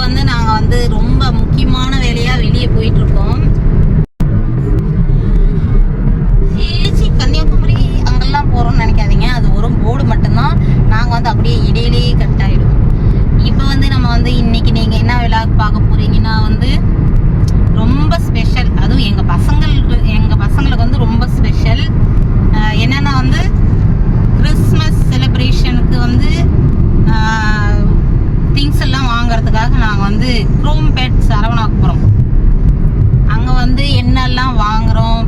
வந்து நாங்கள் வந்து ரொம்ப முக்கியமான வேலையாக வெளியே போயிட்டுருக்கோம். கன்னியாகுமரி அங்கெல்லாம் போகிறோம்னு நினைக்காதீங்க, அது ஒரு போர்டு மட்டும்தான். நாங்கள் வந்து அப்படியே இடையிலேயே கட் ஆகிடுவோம். இப்போ வந்து நம்ம வந்து இன்றைக்கி நீங்கள் என்ன விழாக்கு பார்க்க போகிறீங்கன்னா வந்து ரொம்ப ஸ்பெஷல். அதுவும் எங்கள் பசங்களுக்கு வந்து ரொம்ப ஸ்பெஷல். என்னென்னா வந்து கிறிஸ்மஸ் செலிப்ரேஷனுக்கு வந்து திங்ஸ் எல்லாம் வாங்கிறதுக்காக நாங்கள் வந்து குரோம்பேட் சரவணாக்கு போகிறோம். அங்கே வந்து என்னெல்லாம் வாங்குகிறோம்.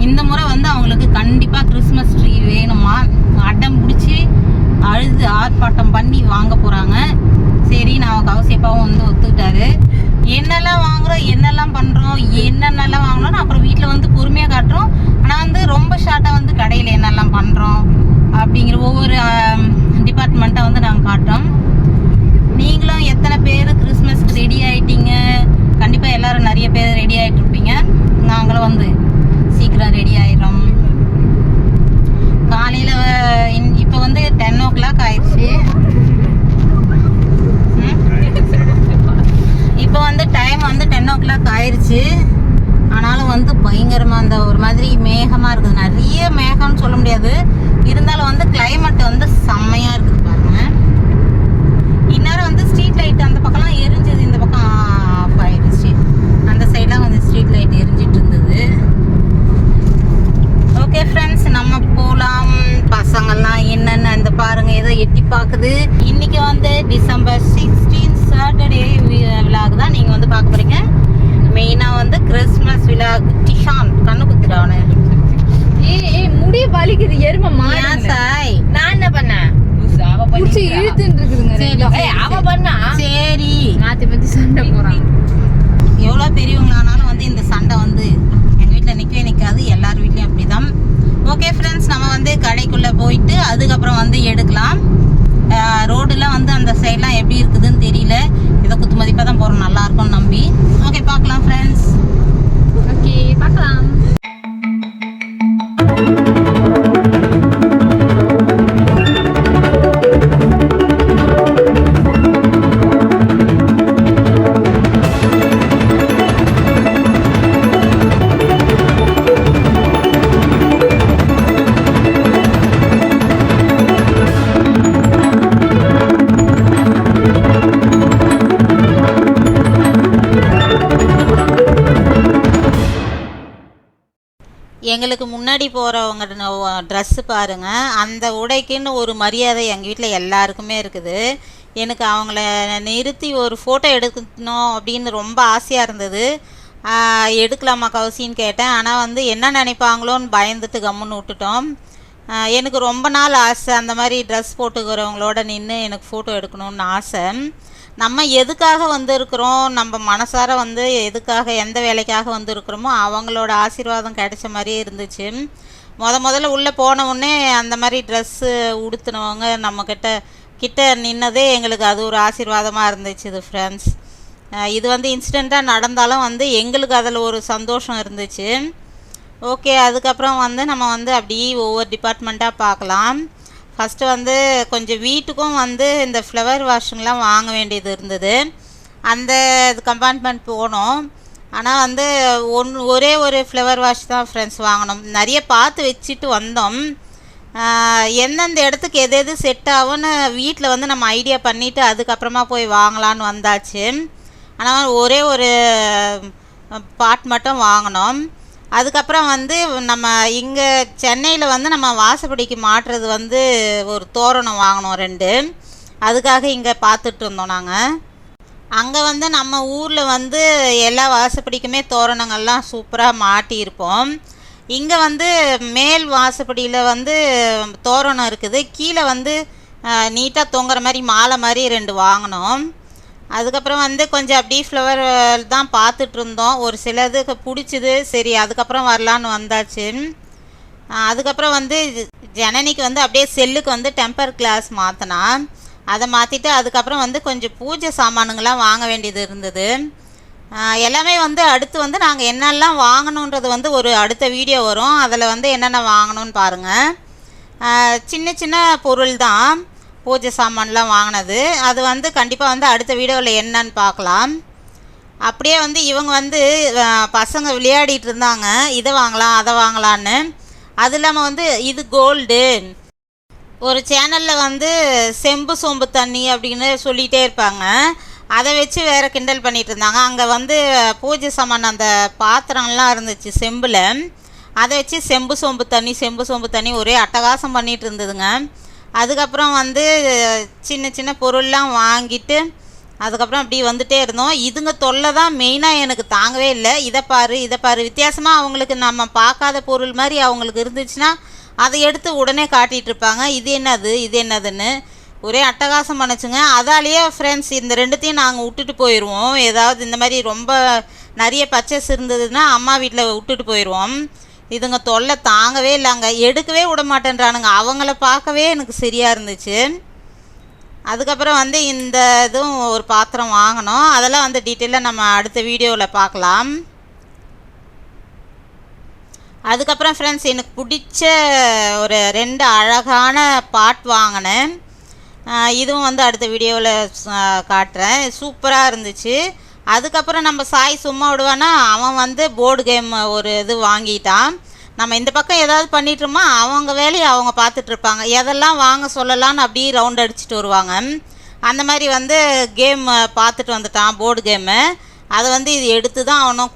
இந்த முறை வந்து அவங்களுக்கு கண்டிப்பாக கிறிஸ்மஸ் ட்ரீ வேணுமா, அடம் பிடிச்சி அழுது ஆர்ப்பாட்டம் பண்ணி வாங்க போகிறாங்க. சரி, நான் கௌசியப்பாவும் வந்து ஒத்துக்கிட்டாரு. என்னெல்லாம் வாங்குகிறோம், என்னெல்லாம் பண்ணுறோம், என்னென்னலாம் வாங்கினோன்னு அப்புறம் வீட்டில் வந்து பொறுமையாக காட்டுறோம். ஆனால் வந்து ரொம்ப ஷார்ட்டாக வந்து கடையில் என்னெல்லாம் பண்ணுறோம் அப்படிங்கிற ஒவ்வொரு டிபார்ட்மெண்ட்டாக வந்து நாங்கள் காட்டுறோம். நீங்களும் எத்தனை பேர் கிறிஸ்மஸ்க்கு ரெடி ஆகிட்டீங்க? கண்டிப்பாக எல்லோரும் நிறைய பேர் ரெடி ஆகிட்ருப்பீங்க. நாங்களும் வந்து சீக்கிரம் ரெடி ஆகிடும். காலையில் இப்போ வந்து 10 o'clock ஆயிடுச்சு. இப்போ வந்து டைம் வந்து 10 o'clock ஆயிடுச்சு. ஆனாலும் வந்து பயங்கரமாக அந்த ஒரு மாதிரி மேகமாக இருக்குது. நிறைய மேகம்னு சொல்ல முடியாது, இருந்தாலும் வந்து கிளைமேட் வந்து செம்மையாக இருக்குது பாருங்க. இந்நேரம் வந்து ஸ்ட்ரீட் லைட் அந்த பக்கம்லாம் எரிஞ்சது, இந்த பக்கம் ஆஃப் ஆயிடுச்சு. அந்த சைடெலாம் கொஞ்சம் ஸ்ட்ரீட் லைட் எரிஞ்சிட்டு இருந்தது. ஓகே ஃப்ரெண்ட்ஸ், நம்ம போகலாம். பசங்கள்லாம் என்னென்ன இந்த பாருங்கள் ஏதோ எட்டி பார்க்குது. இன்றைக்கி வந்து December 16 சாட்டர்டே விழாக்கு தான் நீங்கள் வந்து பார்க்க போகிறீங்க. மெயினாக வந்து கிறிஸ்மஸ் விழாக்கு. டிஷான் கண்ணு குத்துடாவனு முடி வலிக்குது எருமமா. சாய் நான் என்ன பண்ணேன், இழுத்துட்டு இருக்குதுங்க. அவ பண்ணா சரி, மாத்தி மாத்தி சண்டை போறான். எவ்வளோ பெரியவங்களானாலும் வந்து இந்த சண்டை வந்து எங்கள் வீட்டில் நிற்கவே நிற்காது. எல்லார் வீட்லேயும் அப்படி தான். ஓகே ஃப்ரெண்ட்ஸ், நம்ம வந்து கடைக்குள்ளே போயிட்டு அதுக்கப்புறம் வந்து எடுக்கலாம். ரோடுலாம் வந்து அந்த சைட்லாம் எப்படி இருக்குதுன்னு தெரியல. ஏதோ குத்து மதிப்பாக தான் போகிறோம், நல்லாயிருக்கும்னு நம்பி. ஓகே, பார்க்கலாம் ஃப்ரெண்ட்ஸ். ஓகே, பார்க்கலாம். எங்களுக்கு முன்னாடி போகிறவங்க ட்ரெஸ்ஸு பாருங்கள். அந்த உடைக்குன்னு ஒரு மரியாதை எங்கள் வீட்டில் எல்லாருக்குமே இருக்குது. எனக்கு அவங்கள நிறுத்தி ஒரு ஃபோட்டோ எடுக்கணும் அப்படின்னு ரொம்ப ஆசையாக இருந்தது. எடுக்கலாமா கௌசின்னு கேட்டேன். ஆனால் வந்து என்ன நினைப்பாங்களோன்னு பயந்துட்டு கம்முன்னு விட்டுட்டோம். எனக்கு ரொம்ப நாள் ஆசை அந்த மாதிரி ட்ரெஸ் போட்டுக்கிறவங்களோட நின்று எனக்கு ஃபோட்டோ எடுக்கணும்னு ஆசை. நம்ம எதுக்காக வந்திருக்கிறோம், நம்ம மனசார வந்து எதுக்காக எந்த வேலைக்காக வந்திருக்கிறோமோ அவங்களோட ஆசீர்வாதம் கிடைச்ச மாதிரியே இருந்துச்சு. முதல்ல உள்ளே போன உடனே அந்த மாதிரி ட்ரெஸ்ஸு உடுத்தினவங்க கிட்ட நின்னதே எங்களுக்கு அது ஒரு ஆசீர்வாதமாக இருந்துச்சு. இது ஃப்ரெண்ட்ஸ், இது வந்து இன்சிடெண்ட்டாக நடந்தாலும் வந்து எங்களுக்கு அதில் ஒரு சந்தோஷம் இருந்துச்சு. ஓகே, அதுக்கப்புறம் வந்து நம்ம வந்து அப்படியே ஒவ்வொரு டிபார்ட்மெண்ட்டாக பார்க்கலாம். ஃபஸ்ட்டு வந்து கொஞ்சம் வீட்டுக்கும் வந்து இந்த ஃப்ளவர் வாஷுங்கெலாம் வாங்க வேண்டியது இருந்தது. அந்த கம்பார்ட்மெண்ட் போனோம். ஆனால் வந்து ஒரே ஒரு ஃப்ளவர் வாஷ் தான் ஃப்ரெண்ட்ஸ் வாங்கினோம். நிறைய பார்த்து வச்சுட்டு வந்தோம். எந்தெந்த இடத்துக்கு எது செட் ஆகும்னு வீட்டில் வந்து நம்ம ஐடியா பண்ணிவிட்டு அதுக்கப்புறமா போய் வாங்கலான்னு வந்தாச்சு. ஆனால் ஒரே ஒரு பாட் மட்டும் வாங்கினோம். அதுக்கப்புறம் வந்து நம்ம இங்கே சென்னையில் வந்து நம்ம வாசப்படிக்கு மாட்டுறது வந்து ஒரு தோரணம் வாங்கினோம் 2. அதுக்காக இங்கே பார்த்துட்டு இருந்தோம் நாங்கள். அங்கே வந்து நம்ம ஊரில் வந்து எல்லா வாசப்படிக்குமே தோரணங்கள்லாம் சூப்பராக மாட்டியிருப்போம். இங்கே வந்து மேல் வாசப்படியில் வந்து தோரணம் இருக்குது, கீழே வந்து நீட்டாக தொங்குற மாதிரி மாலை மாதிரி 2 வாங்கினோம். அதுக்கப்புறம் வந்து கொஞ்சம் அப்படியே ஃப்ளவர் தான் பார்த்துட்டு இருந்தோம். ஒரு சிலதுக்கு பிடிச்சிது, சரி அதுக்கப்புறம் வரலான்னு வந்தாச்சு. அதுக்கப்புறம் வந்து ஜனனிக்கு வந்து அப்படியே செல்லுக்கு வந்து டெம்பர் கிளாஸ் மாற்றினா, அதை மாற்றிட்டு அதுக்கப்புறம் வந்து கொஞ்சம் பூஜை சாமானுங்கள்லாம் வாங்க வேண்டியது இருந்தது. எல்லாமே வந்து அடுத்து வந்து நாங்கள் என்னெல்லாம் வாங்கணுன்றது வந்து ஒரு அடுத்த வீடியோ வரும், அதில் வந்து என்னென்ன வாங்கணும்னு பாருங்கள். சின்ன சின்ன பொருள் தான். பூஜை சாமான்லாம் வாங்கினது. அது வந்து கண்டிப்பாக வந்து அடுத்த வீடியோவில் என்னன்னு பார்க்கலாம். அப்படியே வந்து இவங்க வந்து பசங்க விளையாடிட்டு இருந்தாங்க, இதை வாங்கலாம் அதை வாங்கலான்னு. அது இல்லாமல் வந்து இது கோல்டு, ஒரு சேனலில் வந்து செம்பு சோம்பு தண்ணி அப்படின்னு சொல்லிகிட்டே இருப்பாங்க, அதை வச்சு வேறு கிண்டல் பண்ணிகிட்டு இருந்தாங்க. அங்கே வந்து பூஜை சாமான் அந்த பாத்திரம்லாம் இருந்துச்சு செம்பில், அதை வச்சு செம்பு சோம்பு தண்ணி ஒரே அட்டகாசம் பண்ணிகிட்டு இருந்ததுங்க. அதுக்கப்புறம் வந்து சின்ன சின்ன பொருள்லாம் வாங்கிட்டு அதுக்கப்புறம் அப்படி வந்துகிட்டே இருந்தோம். இதுங்க தொல்லை தான் மெயினாக எனக்கு தாங்கவே இல்லை. இதை பாரு வித்தியாசமாக அவங்களுக்கு நம்ம பார்க்காத பொருள் மாதிரி அவங்களுக்கு இருந்துச்சுன்னா அதை எடுத்து உடனே காட்டிகிட்டு இருப்பாங்க, இது என்னதுன்னு ஒரே அட்டகாசம் பண்ணுச்சுங்க. அதாலேயே ஃப்ரெண்ட்ஸ் இந்த ரெண்டுத்தையும் நாங்கள் விட்டுட்டு போயிடுவோம். ஏதாவது இந்த மாதிரி ரொம்ப நிறைய பர்ச்சேஸ் இருந்ததுன்னா அம்மா வீட்டில் விட்டுட்டு போயிடுவோம். இதுங்க தொல்லை தாங்கவே இல்லைங்க, எடுக்கவே விட மாட்டேன்றானுங்க. அவங்கள பார்க்கவே எனக்கு சரியாக இருந்துச்சு. அதுக்கப்புறம் வந்து இந்த இதுவும் ஒரு பாத்திரம் வாங்கினோம், அதெல்லாம் வந்து டீட்டெயிலாக நம்ம அடுத்த வீடியோவில் பார்க்கலாம். அதுக்கப்புறம் ஃப்ரெண்ட்ஸ் எனக்கு பிடிச்ச ஒரு 2 அழகான பாட் வாங்கினேன். இதுவும் வந்து அடுத்த வீடியோவில் காட்டுறேன். சூப்பராக இருந்துச்சு. அதுக்கப்புறம் நம்ம சாய் சும்மா விடுவானா, அவன் வந்து போர்டு கேம் ஒரு இது வாங்கிட்டான். நம்ம இந்த பக்கம் ஏதாவது பண்ணிட்டுருமா, அவங்க வேலையை அவங்க பார்த்துட்ருப்பாங்க, எதெல்லாம் வாங்க சொல்லலான்னு அப்படியே ரவுண்ட் அடிச்சுட்டு வருவாங்க. அந்த மாதிரி வந்து கேம் பார்த்துட்டு வந்துட்டான், போர்டு கேமு. அதை வந்து இது எடுத்து தான் அவனும்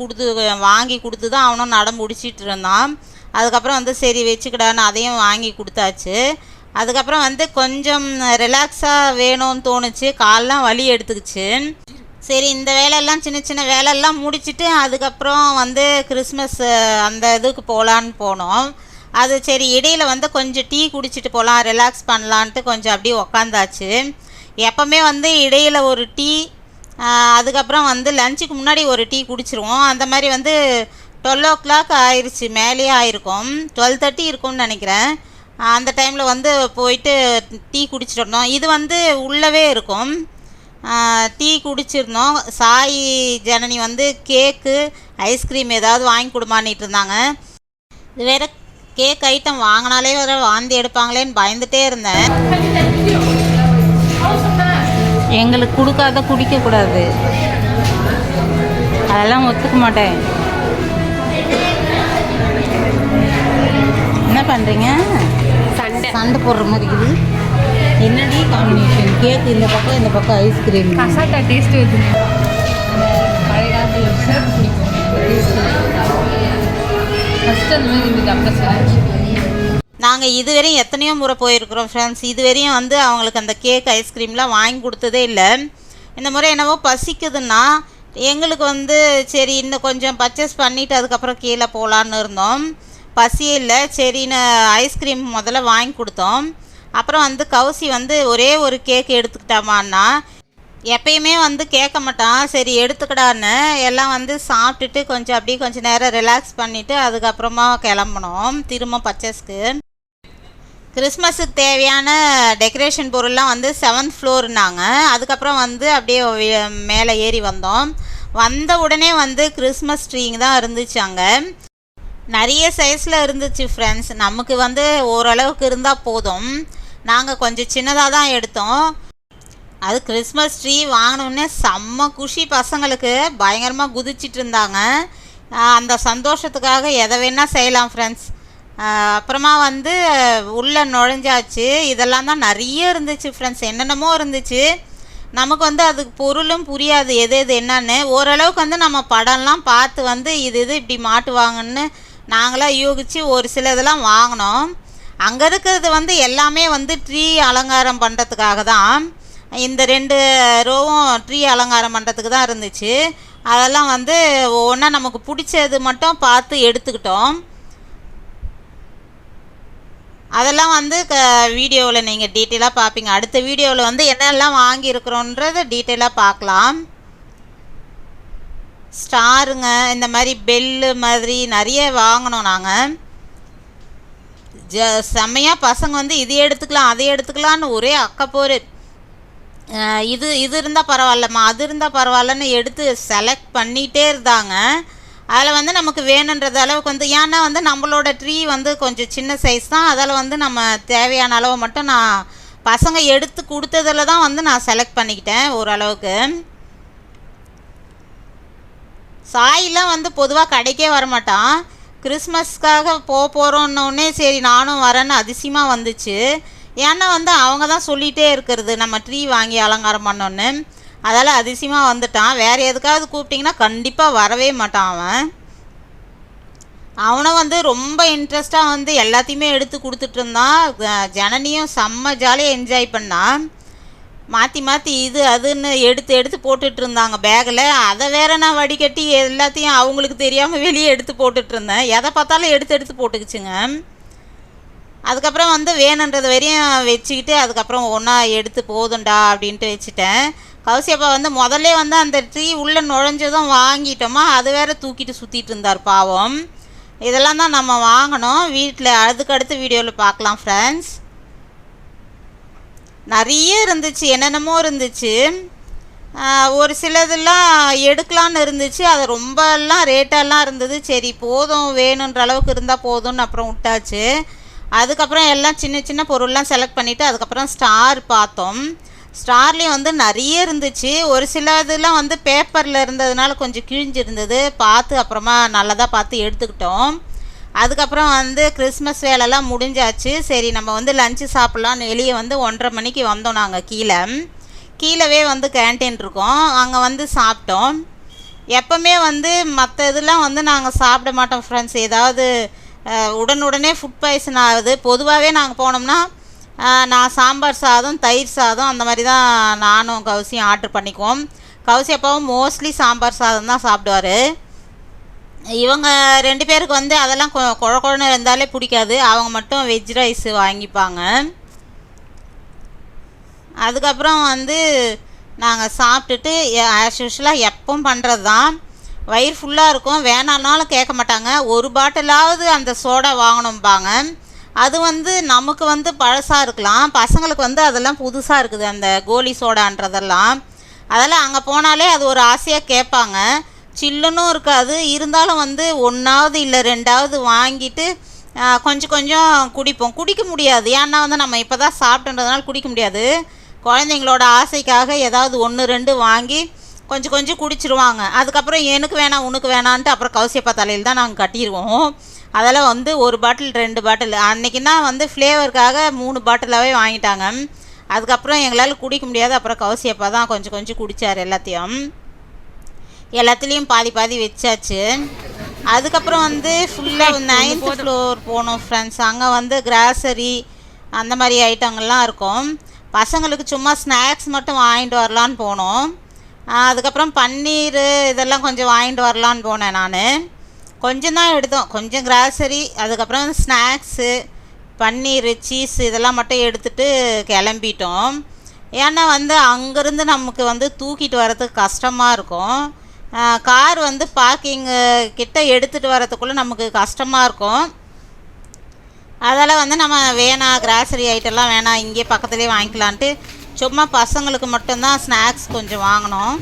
வாங்கி கொடுத்து தான் அவனும் நடம் முடிச்சிட்டு இருந்தான். அதுக்கப்புறம் வந்து சரி வச்சுக்கிடான்னு அதையும் வாங்கி கொடுத்தாச்சு. அதுக்கப்புறம் வந்து கொஞ்சம் ரிலாக்ஸாக வேணும்னு தோணுச்சு, கால்லாம் வலி எடுத்துக்கிச்சு. சரி இந்த வேலையெல்லாம் சின்ன சின்ன வேலையெல்லாம் முடிச்சுட்டு அதுக்கப்புறம் வந்து கிறிஸ்மஸ் அந்த இதுக்கு போகலான்னு போனோம். அது சரி இடையில் வந்து கொஞ்சம் டீ குடிச்சிட்டு போகலாம், ரிலாக்ஸ் பண்ணலான்ட்டு கொஞ்சம் அப்படியே உக்காந்தாச்சு. எப்போவுமே வந்து இடையில் ஒரு டீ, அதுக்கப்புறம் வந்து லஞ்சுக்கு முன்னாடி ஒரு டீ குடிச்சிருவோம். அந்த மாதிரி வந்து 12 o'clock ஆயிடுச்சு, மேலேயே ஆயிருக்கும், 12:30 இருக்கும்னு நினைக்கிறேன். அந்த டைமில் வந்து போயிட்டு டீ குடிச்சிட்டு இருந்தோம். இது வந்து உள்ளவே இருக்கும். டீ குடிச்சிருந்தோம். சாய் ஜனனி வந்து கேக்கு ஐஸ்கிரீம் ஏதாவது வாங்கி கொடுமான்னிட்டு இருந்தாங்க. இது வேறு கேக் ஐட்டம் வாங்கினாலே வேறு வாந்தி எடுப்பாங்களேன்னு பயந்துகிட்டே இருந்தேன். எங்களுக்கு கொடுக்காத குடிக்கக்கூடாது, அதெல்லாம் ஒத்துக்க மாட்டேன். என்ன பண்ணுறீங்க? சண்டை போடுற மாதிரி இருக்குது. என்னடி காம்பினேஷன், கேக் இந்த பக்கம் ஐஸ்கிரீம். கசாட்டா டேஸ்ட் வருது. பழைய காலத்தில் சிறப்பு பிடிக்கும் ஃபஸ்ட்டு அந்த மாதிரி இருந்துச்சு. அப்புறம் நாங்கள் இதுவரையும் எத்தனையோ முறை போயிருக்கிறோம் ஃப்ரெண்ட்ஸ். இதுவரையும் வந்து அவங்களுக்கு அந்த கேக் ஐஸ்கிரீம்லாம் வாங்கி கொடுத்ததே இல்லை. இந்த முறை என்னவோ பசிக்குதுன்னா எங்களுக்கு வந்து சரி இன்னும் கொஞ்சம் பர்ச்சேஸ் பண்ணிவிட்டு அதுக்கப்புறம் கீழே போகலான்னு இருந்தோம். பசியே இல்லை, சரின்னு ஐஸ்கிரீம் முதல்ல வாங்கி கொடுத்தோம். அப்புறம் வந்து கௌசி வந்து ஒரே ஒரு கேக் எடுத்துக்கிட்டாமான்னா, எப்பயுமே வந்து கேட்க மாட்டான், சரி எடுத்துக்கிடான்னு எல்லாம் வந்து சாப்பிட்டுட்டு கொஞ்சம் நேரம் ரிலாக்ஸ் பண்ணிவிட்டு அதுக்கப்புறமா கிளம்புனோம் திரும்ப பர்ச்சேஸ்க்கு. கிறிஸ்மஸுக்கு தேவையான டெக்கரேஷன் பொருள்லாம் வந்து 7th floorனாங்க. அதுக்கப்புறம் வந்து அப்படியே மேலே ஏறி வந்தோம். வந்த உடனே வந்து கிறிஸ்மஸ் ட்ரீங்க தான் இருந்துச்சு. அங்கே நிறைய சைஸில் இருந்துச்சு ஃப்ரெண்ட்ஸ். நமக்கு வந்து ஓரளவுக்கு இருந்தால் போதும். நாங்கள் கொஞ்சம் சின்னதாக தான் எடுத்தோம். அது கிறிஸ்மஸ் ட்ரீ வாங்கினோடனே செம்ம குஷி, பசங்களுக்கு பயங்கரமாக குதிச்சிட்டு இருந்தாங்க. அந்த சந்தோஷத்துக்காக எதை வேணால் செய்யலாம் ஃப்ரெண்ட்ஸ். அப்புறமா வந்து உள்ளே நுழைஞ்சாச்சு. இதெல்லாம் தான் நிறைய இருந்துச்சு ஃப்ரெண்ட்ஸ், என்னென்னமோ இருந்துச்சு. நமக்கு வந்து அதுக்கு பொருளும் புரியாது எது என்னன்னு. ஓரளவுக்கு வந்து நம்ம படம்லாம் பார்த்து வந்து இது இப்படி மாட்டுவாங்கன்னு நாங்களாம் யூகிச்சு ஒரு சில இதெல்லாம் வாங்கினோம். அங்கே இருக்கிறது வந்து எல்லாமே வந்து ட்ரீ அலங்காரம் பண்ணுறதுக்காக தான். இந்த 2 ரோவும் ட்ரீ அலங்காரம் பண்ணுறதுக்கு தான் இருந்துச்சு. அதெல்லாம் வந்து ஒவ்வொன்றா நமக்கு பிடிச்சது மட்டும் பார்த்து எடுத்துக்கிட்டோம். அதெல்லாம் வந்து வீடியோவில் நீங்கள் டீட்டெயிலாக பார்ப்பீங்க. அடுத்த வீடியோவில் வந்து என்னெல்லாம் வாங்கியிருக்கிறோன்றதை டீட்டெயிலாக பார்க்கலாம். ஸ்டாருங்க, இந்த மாதிரி பெல்லு மாதிரி நிறைய வாங்கினோம் நாங்கள். செம்மையாக பசங்க வந்து இது எடுத்துக்கலாம் அதை எடுத்துக்கலான்னு ஒரே அக்கப்போர். இது இருந்தால் பரவாயில்லம்மா அது இருந்தால் பரவாயில்லன்னு எடுத்து செலக்ட் பண்ணிகிட்டே இருந்தாங்க. அதில் வந்து நமக்கு வேணுன்றது அளவுக்கு வந்து, ஏன்னா வந்து நம்மளோட ட்ரீ வந்து கொஞ்சம் சின்ன சைஸ் தான், அதில் வந்து நம்ம தேவையான அளவு மட்டும் நான் பசங்க எடுத்து கொடுத்ததில் தான் வந்து நான் செலக்ட் பண்ணிக்கிட்டேன் ஓரளவுக்கு. சாயெலாம் வந்து பொதுவாக கடைக்கே வரமாட்டான். கிறிஸ்மஸ்க்காக போகிறோன்னொடனே சரி நானும் வரேன்னு அதிசயமாக வந்துச்சு. ஏன்னா வந்து அவங்க தான் சொல்லிகிட்டே இருக்கிறது நம்ம ட்ரீ வாங்கி அலங்காரம் பண்ணோன்னு. அதால் அதிசயமாக வந்துட்டான். வேறு எதுக்காவது கூப்பிட்டிங்கன்னா கண்டிப்பாக வரவே மாட்டான் அவன். அவனை வந்து ரொம்ப இன்ட்ரெஸ்ட்டாக வந்து எல்லாத்தையுமே எடுத்து கொடுத்துட்டு இருந்தான். ஜனனியும் செம்ம ஜாலியாக என்ஜாய் பண்ணான். மாற்றி மாற்றி இது அதுன்னு எடுத்து எடுத்து போட்டுட்டு இருந்தாங்க பேக்கில். அதை வேற நான் வடிகட்டி எல்லாத்தையும் அவங்களுக்கு தெரியாமல் வெளியே எடுத்து போட்டுட்ருந்தேன். எதை பார்த்தாலும் எடுத்து எடுத்து போட்டுக்குச்சுங்க. அதுக்கப்புறம் வந்து வேணுன்றது வரையும் வச்சுக்கிட்டு அதுக்கப்புறம் ஒன்றா எடுத்து போதுண்டா அப்படின்ட்டு வச்சுட்டேன். கௌசியப்பா வந்து முதல்ல வந்து அந்த ட்ரீ உள்ளே நுழைஞ்சதும் வாங்கிட்டோமா, அது வேற தூக்கிட்டு சுற்றிட்டு இருந்தார் பாவம். இதெல்லாம் தான் நம்ம வாங்கினோம் வீட்டில். அதுக்கடுத்து வீடியோவில் பார்க்கலாம் ஃப்ரெண்ட்ஸ். நிறைய இருந்துச்சு, என்னென்னமோ இருந்துச்சு. ஒரு சிலதெல்லாம் எடுக்கலான்னு இருந்துச்சு, அது ரொம்பலாம் ரேட்டெல்லாம் இருந்தது. சரி போதும், வேணுன்ற அளவுக்கு இருந்தால் போதும்னு அப்புறம் விட்டாச்சு. அதுக்கப்புறம் எல்லாம் சின்ன சின்ன பொருள்லாம் செலக்ட் பண்ணிவிட்டு அதுக்கப்புறம் ஸ்டார் பார்த்தோம். ஸ்டார்லேயும் வந்து நிறைய இருந்துச்சு. ஒரு சில இதெல்லாம் வந்து பேப்பரில் இருந்ததுனால கொஞ்சம் கிழிஞ்சிருந்தது. பார்த்து அப்புறமா நல்லதாக பார்த்து எடுத்துக்கிட்டோம். அதுக்கப்புறம் வந்து கிறிஸ்மஸ் வேலைலாம் முடிஞ்சாச்சு. சரி நம்ம வந்து லஞ்சு சாப்பிட்லான்னு வெளியே வந்து 1:30 மணிக்கு வந்தோம். நாங்கள் கீழவே வந்து கேன்டீன் இருக்கோம், அங்கே வந்து சாப்பிட்டோம். எப்போவுமே வந்து மற்ற இதெல்லாம் வந்து நாங்கள் சாப்பிட மாட்டோம் ஃப்ரெண்ட்ஸ். ஏதாவது உடனே ஃபுட் பாய்சன் ஆகுது. பொதுவாகவே நாங்கள் போனோம்னா நான் சாம்பார் சாதம், தயிர் சாதம் அந்த மாதிரி தான் நானும் கௌசியும் ஆர்டர் பண்ணிக்குவோம். கௌசி அப்பாவும் மோஸ்ட்லி சாம்பார் சாதம் தான் சாப்பிடுவார். இவங்க 2 பேருக்கு வந்து அதெல்லாம் குழன்னு இருந்தாலே பிடிக்காது. அவங்க மட்டும் வெஜ் ரைஸ் வாங்கிப்பாங்க. அதுக்கப்புறம் வந்து நாங்கள் சாப்பிட்டுட்டு ஆஸ் யூஷுவலாக எப்பவும் பண்ணுறது தான். வயிறு ஃபுல்லாக இருக்கும், வேணான்னாலும் கேட்க மாட்டாங்க. ஒரு பாட்டிலாவது அந்த சோடா வாங்கணும்பாங்க. அது வந்து நமக்கு வந்து பழசாக இருக்கலாம், பசங்களுக்கு வந்து அதெல்லாம் புதுசாக இருக்குது அந்த கோலி சோடான்றதெல்லாம். அதெல்லாம் அங்கே போனாலே அது ஒரு ஆசையாக கேட்பாங்க. சில்லுன்னும் இருக்காது, இருந்தாலும் வந்து 1ஆவது இல்லை 2ஆவது வாங்கிட்டு கொஞ்சம் கொஞ்சம் குடிக்க முடியாது. ஏன்னா வந்து நம்ம இப்போ தான் சாப்பிட்டுன்றதுனால குடிக்க முடியாது. குழந்தைங்களோட ஆசைக்காக ஏதாவது 1-2 வாங்கி கொஞ்சம் கொஞ்சம் குடிச்சிருவாங்க. அதுக்கப்புறம் எனக்கு வேணாம் உனக்கு வேணான்ட்டு அப்புறம் கௌசியப்பா தலையில் தான் நாங்கள் கட்டிடுவோம். அதெல்லாம் வந்து 1 பாட்டில் 2 பாட்டில் அன்றைக்கின்னா வந்து ஃப்ளேவருக்காக 3 பாட்டிலாகவே வாங்கிட்டாங்க. அதுக்கப்புறம் எங்களால் குடிக்க முடியாது. அப்புறம் கௌசியப்பா தான் கொஞ்சம் கொஞ்சம் குடித்தார். எல்லாத்துலேயும் பாதி பாதி வச்சாச்சு. அதுக்கப்புறம் வந்து ஃபுல்லாக 9th ஃப்ளோர் போனோம் ஃப்ரெண்ட்ஸ். அங்கே வந்து கிராசரி அந்த மாதிரி ஐட்டங்கள்லாம் இருக்கும். பசங்களுக்கு சும்மா ஸ்நாக்ஸ் மட்டும் வாங்கிட்டு வரலான்னு போனோம். அதுக்கப்புறம் பன்னீர் இதெல்லாம் கொஞ்சம் வாங்கிட்டு வரலான்னு போனேன். நான் கொஞ்சம் தான் எடுத்தோம், கொஞ்சம் கிராசரி, அதுக்கப்புறம் ஸ்நாக்ஸு, பன்னீர், சீஸ் இதெல்லாம் மட்டும் எடுத்துகிட்டு கிளம்பிட்டோம். ஏன்னா வந்து அங்கேருந்து நமக்கு வந்து தூக்கிட்டு வரதுக்கு கஷ்டமாக இருக்கும். கார் வந்து பார்க்கிங்கு கிட்ட எடுத்துகிட்டு வரதுக்குள்ளே நமக்கு கஷ்டமாக இருக்கும். அதால் வந்து நம்ம வேணாம், கிராசரி ஐட்டம்லாம் வேணாம், இங்கே பக்கத்துலேயே வாங்கிக்கலான்ட்டு சும்மா பசங்களுக்கு மட்டும்தான் ஸ்நாக்ஸ் கொஞ்சம் வாங்கினோம்.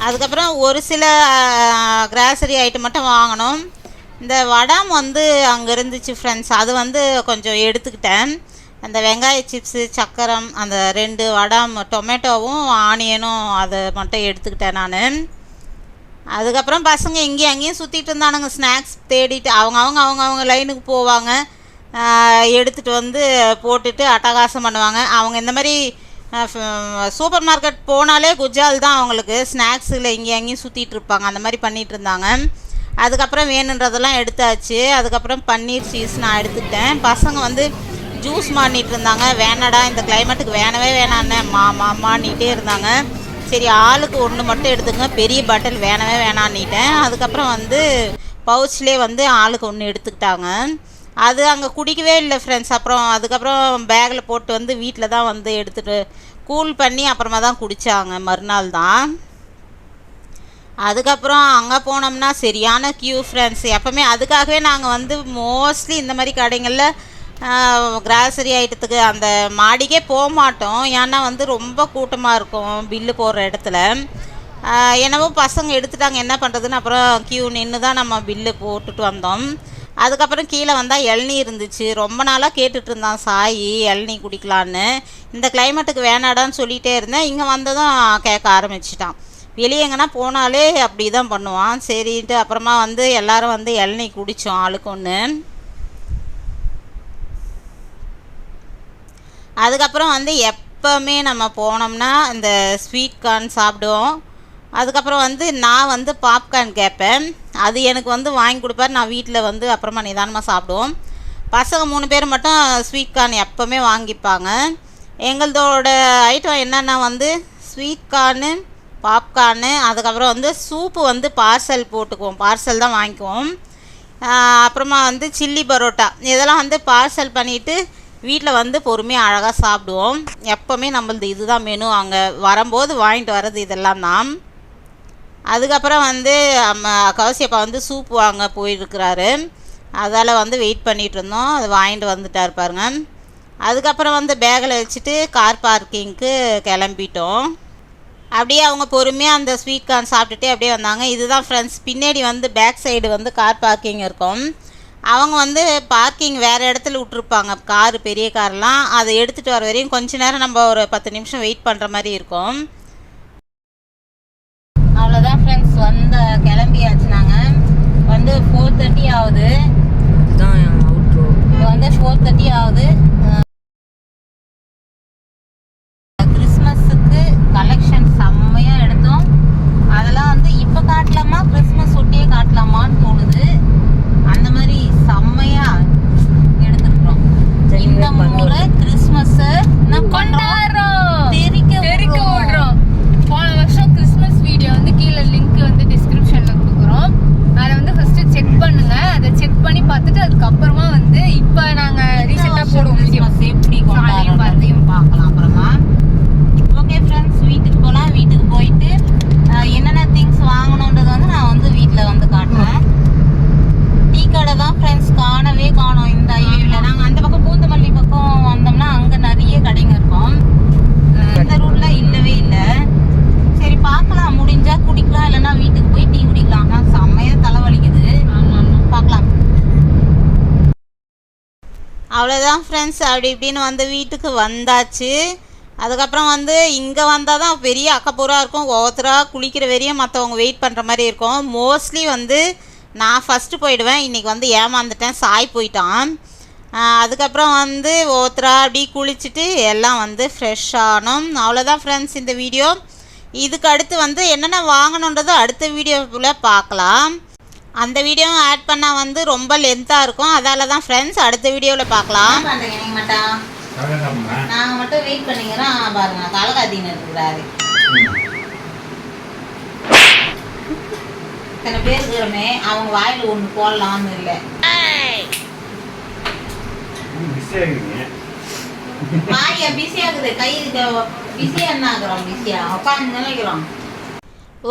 அதுக்கப்புறம் ஒரு சில கிராசரி ஐட்டம் மட்டும் வாங்கினோம். இந்த வடாம் வந்து அங்கே இருந்துச்சு ஃப்ரெண்ட்ஸ், அது வந்து கொஞ்சம் எடுத்துக்கிட்டேன். அந்த வெங்காய சிப்ஸு, சக்கரம், அந்த 2 வடாம், டொமேட்டோவும் ஆனியனும் அதை மட்டும் எடுத்துக்கிட்டேன் நான். அதுக்கப்புறம் பசங்க இங்கேயும் அங்கேயும் சுற்றிட்டு இருந்தானுங்க ஸ்நாக்ஸ் தேடிட்டு. அவங்க லைனுக்கு போவாங்க, எடுத்துகிட்டு வந்து போட்டுட்டு அட்டகாசம் பண்ணுவாங்க. அவங்க இந்த மாதிரி சூப்பர் மார்க்கெட் போனாலே குஜால் தான் அவங்களுக்கு. ஸ்நாக்ஸில் இங்கேயும் அங்கேயும் சுற்றிட்டு இருப்பாங்க, அந்த மாதிரி பண்ணிகிட்டு இருந்தாங்க. அதுக்கப்புறம் வேணுன்றதெல்லாம் எடுத்தாச்சு. அதுக்கப்புறம் பன்னீர் சீஸ் நான் எடுத்துக்கிட்டேன். பசங்க வந்து ஜூஸ் மாட்டிகிட்டு இருந்தாங்க. வேணாடா இந்த கிளைமேட்டுக்கு வேணவே வேணான்னு மாமான்னிட்டே இருந்தாங்க. சரி ஆளுக்கு 1 மட்டும் எடுத்துங்க, பெரிய பாட்டில் வேணவே வேணான்னிட்டேன். அதுக்கப்புறம் வந்து பவுச்லேயே வந்து ஆளுக்கு 1 எடுத்துக்கிட்டாங்க. அது அங்கே குடிக்கவே இல்லை ஃப்ரெண்ட்ஸ். அதுக்கப்புறம் பேக்கில் போட்டு வந்து வீட்டில் தான் வந்து எடுத்துகிட்டு கூல் பண்ணி அப்புறமா தான் குடித்தாங்க, மறுநாள் தான். அதுக்கப்புறம் அங்கே போனோம்னா சரியான க்யூ ஃப்ரெண்ட்ஸ். எப்போவுமே அதுக்காகவே நாங்கள் வந்து மோஸ்ட்லி இந்த மாதிரி கடைகளில் கிராசரி ஐட்டத்துக்கு அந்த மாடிக்கே போக மாட்டோம். ஏன்னா வந்து ரொம்ப கூட்டமாக இருக்கும் பில்லு போடுற இடத்துல. என்னவோ பசங்க எடுத்துட்டாங்க, என்ன பண்ணுறதுன்னு அப்புறம் க்யூ நின்று தான் நம்ம பில்லு போட்டுட்டு வந்தோம். அதுக்கப்புறம் கீழே வந்தால் இளநீ இருந்துச்சு. ரொம்ப நாளாக கேட்டுட்டு இருந்தான் சாய் இளநீ குடிக்கலான்னு. இந்த கிளைமேட்டுக்கு வேணாடான்னு சொல்லிகிட்டே இருந்தேன். இங்கே வந்ததும் கேட்க ஆரம்பிச்சிட்டான். வெளியே எங்கன்னா போனாலே அப்படி தான் பண்ணுவான். சரின்ட்டு அப்புறமா வந்து எல்லோரும் வந்து இளநீ குடித்தோம் ஆளுக்கு ஒன்று. அதுக்கப்புறம் வந்து எப்போவுமே நம்ம போனோம்னா இந்த ஸ்வீட் கார்ன் சாப்பிடுவோம். அதுக்கப்புறம் வந்து நான் வந்து பாப்கார்ன் கேட்பேன். அது எனக்கு வந்து வாங்கி கொடுப்பார். நான் வீட்டில் வந்து அப்புறமா நிதானமாக சாப்பிடுவோம். பசங்க 3 பேர் மட்டும் ஸ்வீட் கார்ன் எப்போவுமே வாங்கிப்பாங்க. எங்களதோட ஐட்டம் என்னென்னா வந்து ஸ்வீட் கார்னு, பாப்கார்னு, அதுக்கப்புறம் வந்து சூப்பு வந்து பார்சல் போட்டுக்குவோம். பார்சல் தான் வாங்கிக்குவோம். அப்புறமா வந்து சில்லி பரோட்டா இதெல்லாம் வந்து பார்சல் பண்ணிவிட்டு வீட்டில் வந்து பொறுமையாக அழகாக சாப்பிடுவோம். எப்போவுமே நம்மளது இதுதான் மெனு. அங்கே வரும்போது வாங்கிட்டு வர்றது இதெல்லாம் தான். அதுக்கப்புறம் வந்து கௌசியப்பா வந்து சூப் வாங்க போயிருக்கிறாரு. அதால் வந்து வெயிட் பண்ணிகிட்டு இருந்தோம். அது வாங்கிட்டு வந்துட்டார் பாருங்க. அதுக்கப்புறம் வந்து பேக்கில் வச்சுட்டு கார் பார்க்கிங்க்கு கிளம்பிட்டோம். அப்படியே அவங்க பொறுமையாக அந்த ஸ்வீட் கார்ன் சாப்பிட்டுட்டே அப்படியே வந்தாங்க. இதுதான் ஃப்ரெண்ட்ஸ் பின்னாடி வந்து பேக் சைடு வந்து கார் பார்க்கிங் இருக்கும். அவங்க வந்து பார்க்கிங் வேறு இடத்துல விட்ருப்பாங்க காரு, பெரிய கார்லாம். அதை எடுத்துகிட்டு வர வரையும் கொஞ்ச நேரம் நம்ம ஒரு 10 நிமிஷம் வெயிட் பண்ணுற மாதிரி இருக்கும். அவ்வளோதான் ஃப்ரெண்ட்ஸ், கிளம்பியாச்சு. நாங்கள் வந்து 4:30 ஆகுது. இப்போ வந்து 4:30 ஆகுது. கிறிஸ்மஸுக்கு கலெக்ஷன் செம்மையாக எடுத்தோம். அதெல்லாம் வந்து இப்போ காட்டலாமா, கிறிஸ்மஸ் ஒட்டியே காட்டலாமான்னு தோணுது. அந்த மாதிரி செம்மையாக எடுத்துருக்குறோம். இந்த முறை கிறிஸ்மஸை தெரிக்க விடுறோம். போன வருஷம் கிறிஸ்மஸ் வீடியோ வந்து கீழே லிங்க் வந்து டிஸ்கிரிப்ஷனில் கொடுக்குறோம். அதை வந்து ஃபஸ்ட்டு செக் பண்ணுங்க. அதை செக் பண்ணி பார்த்துட்டு அதுக்கப்புறமா வந்து இப்போ நாங்கள் ரீசெண்டாக போடுவோம் வீடியோ எப்படி பார்த்தையும் பார்க்கலாம். அப்புறமா ஓகே ஃப்ரெண்ட்ஸ், வீட்டுக்கு போகலாம். வீட்டுக்கு போயிட்டு என்னென்ன திங்ஸ் வாங்கணுன்றது வந்து நான் வந்து வீட்டில் வந்து காட்டுறேன். டீ கடை தான் ஃப்ரெண்ட்ஸ் காணவே காணோம் இந்த ஹைவேவில். நாங்கள் அந்த பக்கம் பூந்தமல்லி பக்கம் வந்தோம்னா அங்கே நிறைய கடைங்க இருக்கும். இந்த ரூட்டில் இல்லவே இல்லை. சரி பார்க்கலாம், முடிஞ்சால் குடிக்கலாம், இல்லைன்னா வீட்டுக்கு போய் டீ குடிக்கலாம். ஆனால் செம்மையாக தலைவலிக்குது. பார்க்கலாம். அவ்வளோதான் ஃப்ரெண்ட்ஸ், அப்படி இப்படின்னு வந்து வீட்டுக்கு வந்தாச்சு. அதுக்கப்புறம் வந்து இங்கே வந்தால் தான் பெரிய அக்கப்பூராக இருக்கும். ஒவ்வொருத்தராக குளிக்கிற வரையும் மற்றவங்க வெயிட் பண்ணுற மாதிரி இருக்கும். மோஸ்ட்லி வந்து நான் ஃபஸ்ட்டு போயிடுவேன். இன்றைக்கி வந்து ஏமாந்துட்டேன், சாய் போயிட்டான். அதுக்கப்புறம் வந்து ஒவ்வொருத்தரா அப்படி குளிச்சுட்டு எல்லாம் வந்து ஃப்ரெஷ் ஆனோம். அவ்வளோதான் ஃப்ரெண்ட்ஸ் இந்த வீடியோ. இதுக்கு அடுத்து வந்து என்னென்ன வாங்கணுன்றதோ அடுத்த வீடியோவில் பார்க்கலாம். அந்த வீடியோவும் ஆட் பண்ணால் வந்து ரொம்ப லென்த்தாக இருக்கும். அதால் தான் ஃப்ரெண்ட்ஸ் அடுத்த வீடியோவில் பார்க்கலாம். பண்ணுறீங்க நீங்கள் மட்டும், நாங்கள் மட்டும் வெயிட் பண்ணிங்கன்னா பாருங்க கலகாத்தின்னு இருக்கிறாரு. இத்தனை பேர் இருக்கிறோமே, அவங்க வாயில் ஒன்று போடலாம்னு இல்லை. வாயா பிஸியாக இருக்குது, கை பிஸியாக என்ன ஆகுறோம், பிஸியாக உட்காந்து நினைக்கிறோம்.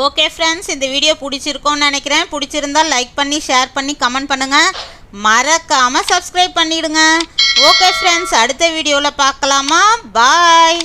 ஓகே ஃப்ரெண்ட்ஸ், இந்த வீடியோ பிடிச்சிருக்கோன்னு நினைக்கிறேன். பிடிச்சிருந்தால் லைக் பண்ணி, ஷேர் பண்ணி, கமெண்ட் பண்ணுங்கள். மறக்காமல் சப்ஸ்கிரைப் பண்ணிவிடுங்க. ஓகே ஃப்ரெண்ட்ஸ், அடுத்த வீடியோவில் பார்க்கலாமா? பாய்.